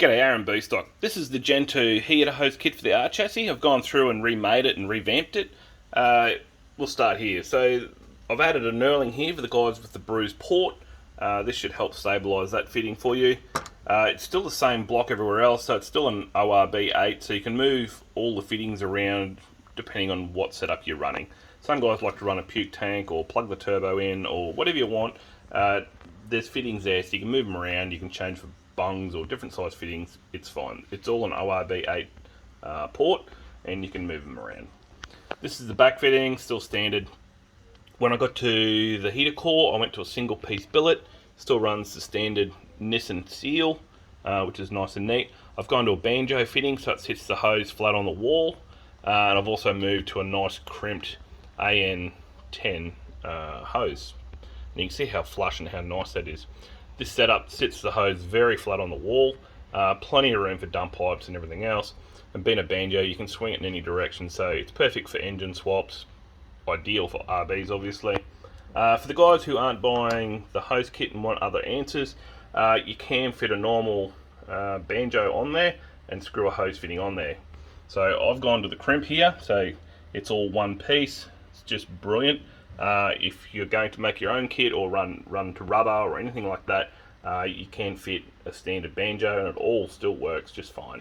G'day, Aaron Boostock. This is the Gen 2 heater hose kit for the R chassis. I've gone through and remade it and revamped it. We'll start here. So I've added a knurling here for the guys with the bruised port. This should help stabilise that fitting for you. It's still the same block everywhere else, so it's still an ORB8, so you can move all the fittings around depending on what setup you're running. Some guys like to run a puke tank or plug the turbo in or whatever you want. There's fittings there, so you can move them around. You can change for bungs or different size fittings. It's fine. It's all an ORB8 port, and you can move them around. This is the back fitting, still standard. When I got to the heater core, I went to a single piece billet. Still runs the standard Nissan seal, which is nice and neat. I've gone to a banjo fitting, so it sits the hose flat on the wall. And I've also moved to a nice crimped AN10 hose. And you can see how flush and how nice that is. This setup sits the hose very flat on the wall, plenty of room for dump pipes and everything else. And being a banjo, you can swing it in any direction, so it's perfect for engine swaps, ideal for RBs obviously. For the guys who aren't buying the hose kit and want other answers, you can fit a normal banjo on there and screw a hose fitting on there. So I've gone to the crimp here, so it's all one piece. It's just brilliant. If you're going to make your own kit or run to rubber or anything like that, you can fit a standard banjo and it all still works just fine.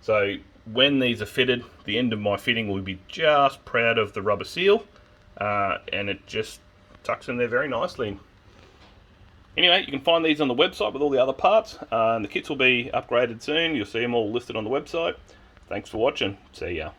So when these are fitted, the end of my fitting will be just proud of the rubber seal, and it just tucks in there very nicely. Anyway, you can find these on the website with all the other parts, and the kits will be upgraded soon. You'll see them all listed on the website. Thanks for watching. See ya.